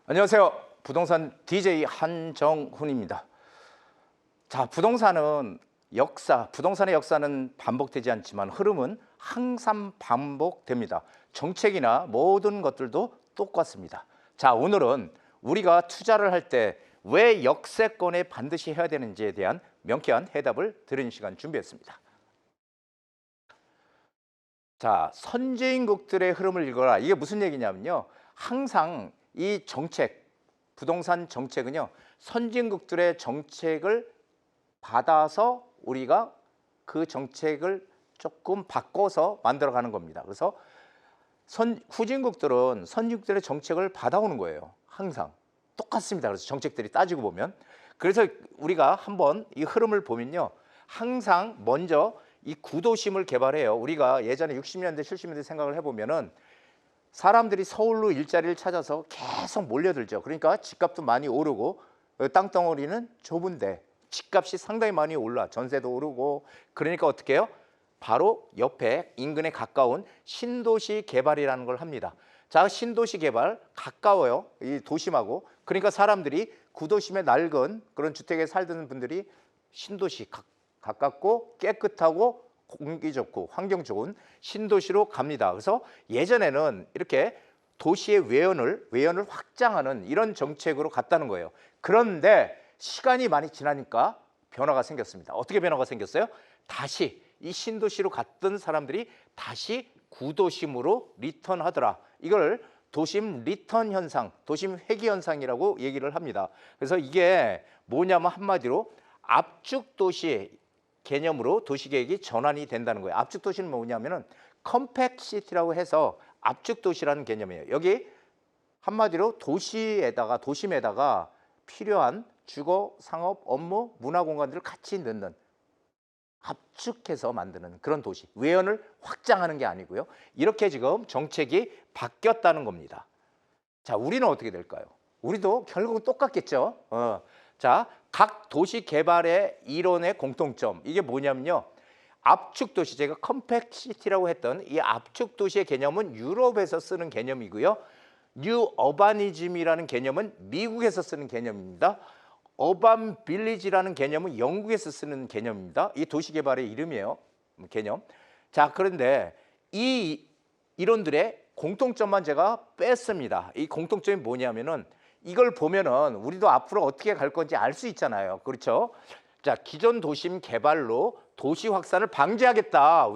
안녕하세요. 부동산 DJ 한정훈입니다. 자, 부동산의 역사는 반복되지 않지만 흐름은 항상 반복됩니다. 정책이나 모든 것들도 똑같습니다. 자, 오늘은 우리가 투자를 할 때 왜 역세권에 반드시 해야 되는지에 대한 명쾌한 해답을 드리는 시간 준비했습니다. 자, 선진국들의 흐름을 읽어라. 이게 무슨 얘기냐면요. 항상 이 정책, 부동산 정책은요, 선진국들의 정책을 받아서 우리가 그 정책을 조금 바꿔서 만들어가는 겁니다. 그래서 후진국들은 선진국들의 정책을 받아오는 거예요. 항상 똑같습니다. 그래서 정책들이 따지고 보면, 그래서 우리가 한번 이 흐름을 보면요, 항상 먼저 이 구도심을 개발해요. 우리가 예전에 60년대, 70년대 생각을 해보면은 사람들이 서울로 일자리를 찾아서 계속 몰려들죠. 그러니까 집값도 많이 오르고 땅덩어리는 좁은데 집값이 상당히 많이 올라, 전세도 오르고. 그러니까 어떻게 해요? 바로 옆에 인근에 가까운 신도시 개발이라는 걸 합니다. 자, 신도시 개발 가까워요, 이 도심하고. 그러니까 사람들이 구도심에 낡은 그런 주택에 살던 분들이 신도시 가깝고 깨끗하고 공기 좋고 환경 좋은 신도시로 갑니다. 그래서 예전에는 이렇게 도시의 외연을 확장하는 이런 정책으로 갔다는 거예요. 그런데 시간이 많이 지나니까 변화가 생겼습니다. 어떻게 변화가 생겼어요? 다시 이 신도시로 갔던 사람들이 다시 구도심으로 리턴하더라. 이걸 도심 리턴 현상, 도심 회귀 현상이라고 얘기를 합니다. 그래서 이게 뭐냐면 한마디로 압축 도시 개념으로 도시계획이 전환이 된다는 거예요. 압축 도시는 뭐냐면은 컴팩시티라고 해서 압축 도시라는 개념이에요. 여기 한마디로 도심에다가 필요한 주거, 상업, 업무, 문화 공간들을 같이 넣는, 압축해서 만드는 그런 도시. 외연을 확장하는 게 아니고요. 이렇게 지금 정책이 바뀌었다는 겁니다. 자, 우리는 어떻게 될까요? 우리도 결국은 똑같겠죠. 자, 각 도시 개발의 이론의 공통점, 이게 뭐냐면요, 압축 도시, 제가 컴팩시티라고 했던 이 압축 도시의 개념은 유럽에서 쓰는 개념이고요, 뉴 어바니즘이라는 개념은 미국에서 쓰는 개념입니다. 어반 빌리지라는 개념은 영국에서 쓰는 개념입니다. 이 도시 개발의 이름이에요, 개념. 자, 그런데 이 이론들의 공통점만 제가 뺐습니다. 이 공통점이 뭐냐면은 이걸 보면은 우리도 앞으로 어떻게 갈 건지 알 수 있잖아요. 그렇죠? 자, 기존 도심 개발로 도시 확산을 방지하겠다.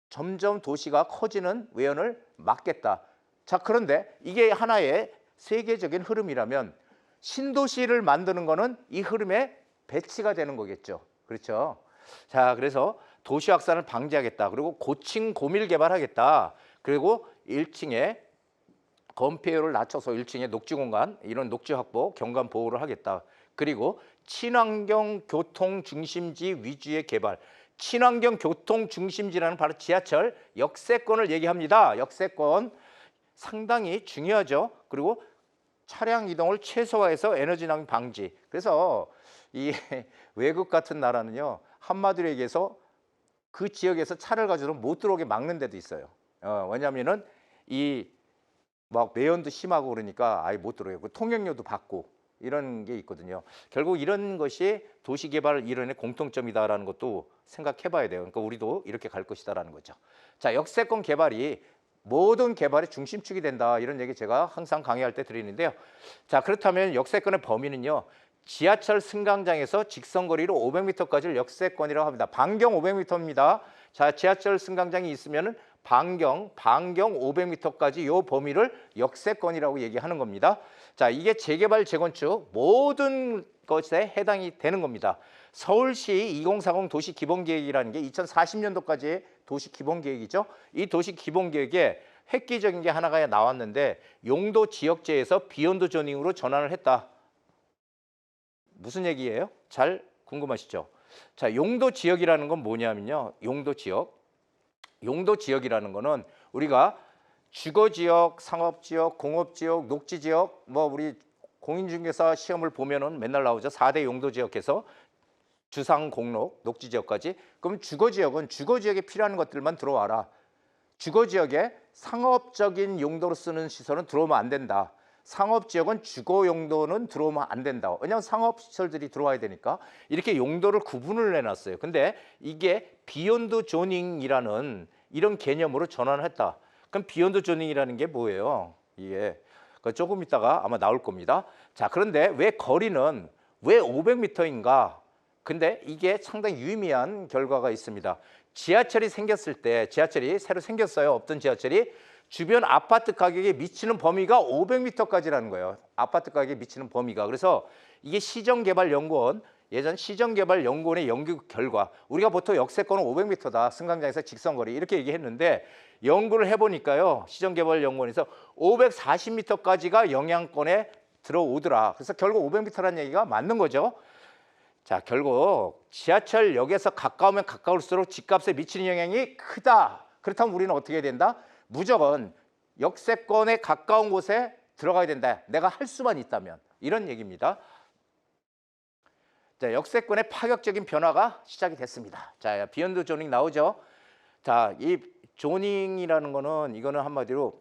점점 도시가 커지는 외연을 막겠다. 자, 그런데 이게 하나의 세계적인 흐름이라면 신도시를 만드는 거는 이 흐름에 배치가 되는 거겠죠. 그렇죠? 자, 그래서 도시 확산을 방지하겠다. 그리고 고층 고밀 개발하겠다. 그리고 1층에 건폐율을 낮춰서 1층에 녹지 공간, 이런 녹지 확보, 경관 보호를 하겠다. 그리고 친환경 교통 중심지 위주의 개발. 친환경 교통 중심지라는 바로 지하철 역세권을 얘기합니다. 역세권 상당히 중요하죠. 그리고 차량 이동을 최소화해서 에너지 낭비 방지. 그래서 이 외국 같은 나라는요, 한마디로 얘기해서 그 지역에서 차를 가지고 못 들어오게 막는 데도 있어요. 왜냐하면은 이 막 매연도 심하고 그러니까 아예 못 들어오고 통행료도 받고 이런 게 있거든요. 결국 이런 것이 도시개발 이론의 공통점이다라는 것도 생각해 봐야 돼요. 그러니까 우리도 이렇게 갈 것이다라는 거죠. 자, 역세권 개발이 모든 개발의 중심축이 된다, 이런 얘기 제가 항상 강의할 때 드리는데요. 자, 그렇다면 역세권의 범위는요, 지하철 승강장에서 직선거리로 500m까지를 역세권이라고 합니다. 반경 500m입니다. 자, 지하철 승강장이 있으면은 반경 500m까지 요 범위를 역세권이라고 얘기하는 겁니다. 자, 이게 재개발, 재건축 모든 것에 해당이 되는 겁니다. 서울시 2040 도시기본계획이라는 게 2040년도까지의 도시기본계획이죠. 이 도시기본계획에 획기적인 게 하나가 나왔는데 용도 지역제에서 비욘드 조닝으로 전환을 했다. 무슨 얘기예요? 잘 궁금하시죠? 자, 용도 지역이라는 건 뭐냐면요, 용도 지역이라는 거는 우리가 주거지역, 상업지역, 공업지역, 녹지지역, 뭐 우리 공인중개사 시험을 보면은 맨날 나오죠. 4대 용도지역에서 주상, 공록, 녹지지역까지. 그럼 주거지역은 주거지역에 필요한 것들만 들어와라. 주거지역에 상업적인 용도로 쓰는 시설은 들어오면 안 된다. 상업지역은 주거 용도는 들어오면 안 된다. 왜냐하면 상업시설들이 들어와야 되니까 이렇게 용도를 구분을 해놨어요. 근데 이게 비욘드 조닝이라는 이런 개념으로 전환을 했다. 그럼 비욘드 조닝이라는 게 뭐예요? 이게 조금 있다가 아마 나올 겁니다. 자, 그런데 왜 거리는 왜 500m인가? 근데 이게 상당히 유의미한 결과가 있습니다. 지하철이 생겼을 때, 지하철이 새로 생겼어요. 없던 지하철이 주변 아파트 가격에 미치는 범위가 500m까지라는 거예요. 아파트 가격에 미치는 범위가. 그래서 이게 시정개발연구원, 예전 시정개발연구원의 연구 결과, 우리가 보통 역세권은 500m다. 승강장에서 직선거리 이렇게 얘기했는데 연구를 해보니까요. 시정개발연구원에서 540m까지가 영향권에 들어오더라. 그래서 결국 500m라는 얘기가 맞는 거죠. 자, 결국 지하철역에서 가까우면 가까울수록 집값에 미치는 영향이 크다. 그렇다면 우리는 어떻게 해야 된다? 무조건 역세권에 가까운 곳에 들어가야 된다. 내가 할 수만 있다면. 이런 얘기입니다. 자, 역세권의 파격적인 변화가 시작이 됐습니다. 자, 비욘드 조닝 나오죠. 자, 이 조닝이라는 거는 이거는 한마디로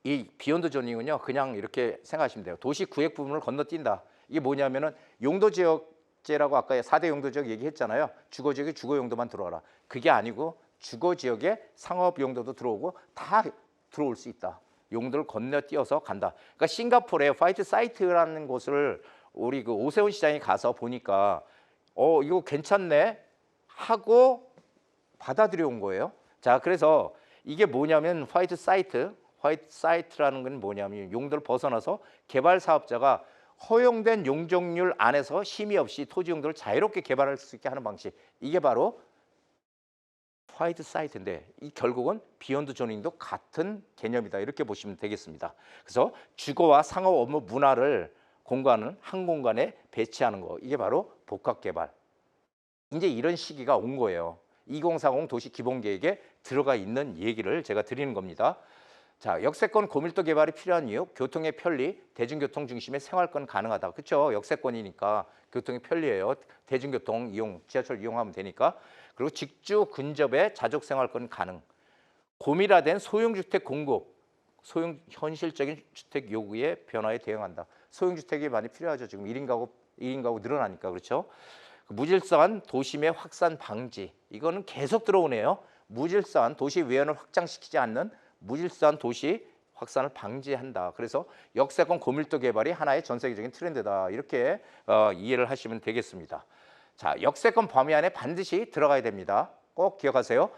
이 비욘드 조닝은요. 그냥 이렇게 생각하시면 돼요. 도시 구획 부분을 건너뛴다. 이게 뭐냐면은 용도 지역제라고 아까 4대 용도 지역 얘기했잖아요. 주거 지역에 주거 용도만 들어와라. 그게 아니고 주거 지역에 상업 용도도 들어오고 다 들어올 수 있다. 용도를 건너뛰어서 간다. 그러니까 싱가포르의 화이트 사이트라는 곳을 우리 그 오세훈 시장이 가서 보니까 이거 괜찮네 하고 받아들여 온 거예요. 자, 그래서 이게 뭐냐면 화이트 사이트라는 건 뭐냐면 용도를 벗어나서 개발 사업자가 허용된 용적률 안에서 심의 없이 토지 용도를 자유롭게 개발할 수 있게 하는 방식. 이게 바로 화이트 사이트인데 이 결국은 비욘드 조닝도 같은 개념이다. 이렇게 보시면 되겠습니다. 그래서 주거와 상업 업무 문화를 공간은 한 공간에 배치하는 거. 이게 바로 복합 개발. 이제 이런 시기가 온 거예요. 2040 도시 기본 계획에 들어가 있는 얘기를 제가 드리는 겁니다. 자, 역세권 고밀도 개발이 필요한 이유, 교통의 편리, 대중교통 중심의 생활권 가능하다. 그렇죠? 역세권이니까 교통이 편리해요. 대중교통 이용, 지하철 이용하면 되니까. 그리고 직주 근접의 자족 생활권 가능. 고밀화된 소형주택 공급, 현실적인 주택 요구의 변화에 대응한다. 소형주택이 많이 필요하죠. 지금 1인 가구 늘어나니까. 그렇죠? 무질서한 도심의 확산 방지. 이거는 계속 들어오네요. 무질서한 도시 외연을 확장시키지 않는 무질서한 도시 확산을 방지한다. 그래서 역세권 고밀도 개발이 하나의 전 세계적인 트렌드다. 이렇게 이해를 하시면 되겠습니다. 자, 역세권 범위 안에 반드시 들어가야 됩니다. 꼭 기억하세요.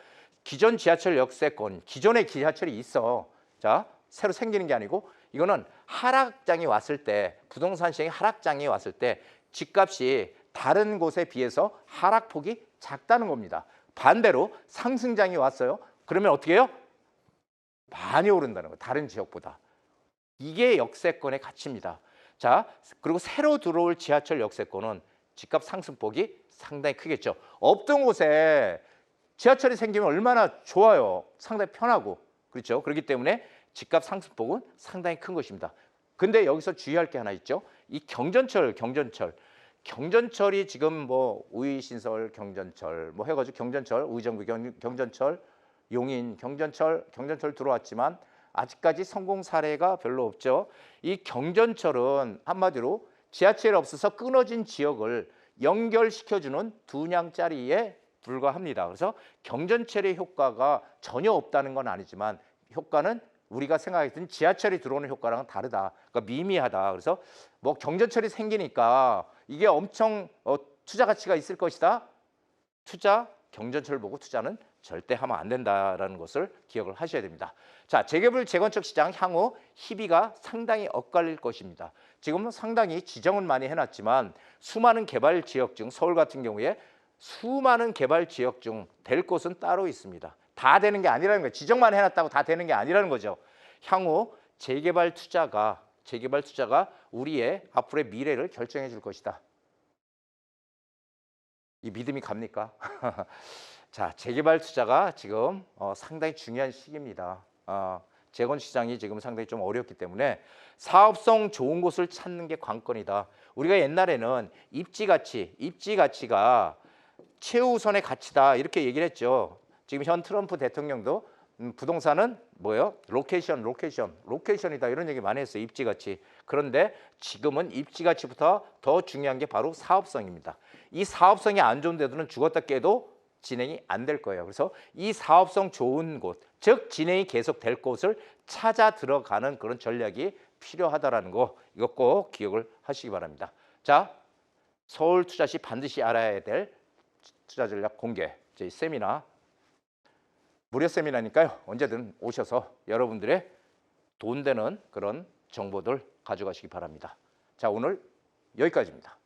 기존 지하철 역세권, 기존의 지하철이 있어. 자, 새로 생기는 게 아니고 이거는 하락장이 왔을 때, 부동산 시장의 하락장이 왔을 때 집값이 다른 곳에 비해서 하락폭이 작다는 겁니다. 반대로 상승장이 왔어요. 그러면 어떻게 해요? 많이 오른다는 거예요. 다른 지역보다. 이게 역세권의 가치입니다. 자, 그리고 새로 들어올 지하철 역세권은 집값 상승폭이 상당히 크겠죠. 없던 곳에 지하철이 생기면 얼마나 좋아요. 상당히 편하고. 그렇죠? 그렇기 때문에 집값 상승폭은 상당히 큰 것입니다. 근데 여기서 주의할 게 하나 있죠. 이 경전철이 지금 뭐 우이신설 경전철 뭐 해가지고 경전철, 우이정부 경전철, 용인 경전철 들어왔지만 아직까지 성공 사례가 별로 없죠. 이 경전철은 한마디로 지하철이 없어서 끊어진 지역을 연결시켜주는 두냥짜리에 불과합니다. 그래서 경전철의 효과가 전혀 없다는 건 아니지만 효과는 우리가 생각했던 지하철이 들어오는 효과랑은 다르다. 그러니까 미미하다. 그래서 뭐 경전철이 생기니까 이게 엄청 투자 가치가 있을 것이다. 경전철 보고 투자는 절대 하면 안 된다라는 것을 기억을 하셔야 됩니다. 자, 재개발 재건축 시장 향후 희비가 상당히 엇갈릴 것입니다. 지금은 상당히 지정은 많이 해놨지만 수많은 개발 지역 중 서울 같은 경우에 수많은 개발 지역 중 될 곳은 따로 있습니다. 다 되는 게 아니라는 거예요. 지정만 해놨다고 다 되는 게 아니라는 거죠. 향후 재개발 투자가 우리의 앞으로의 미래를 결정해 줄 것이다. 이 믿음이 갑니까? 자, 재개발 투자가 지금 상당히 중요한 시기입니다. 재건축 시장이 지금 상당히 좀 어렵기 때문에 사업성 좋은 곳을 찾는 게 관건이다. 우리가 옛날에는 입지 가치가 최우선의 가치다 이렇게 얘기를 했죠. 지금 현 트럼프 대통령도 부동산은 뭐예요? 로케이션이다 이런 얘기 많이 했어요. 입지가치. 그런데 지금은 입지가치보다 더 중요한 게 바로 사업성입니다. 이 사업성이 안 좋은 데들은 죽었다 깨도 진행이 안 될 거예요. 그래서 이 사업성 좋은 곳, 즉 진행이 계속 될 곳을 찾아 들어가는 그런 전략이 필요하다라는 거 이거 꼭 기억을 하시기 바랍니다. 자, 서울 투자 시 반드시 알아야 될 투자 전략 공개 저희 세미나 무료 세미나니까요. 언제든 오셔서 여러분들의 돈 되는 그런 정보들 가져가시기 바랍니다. 자, 오늘 여기까지입니다.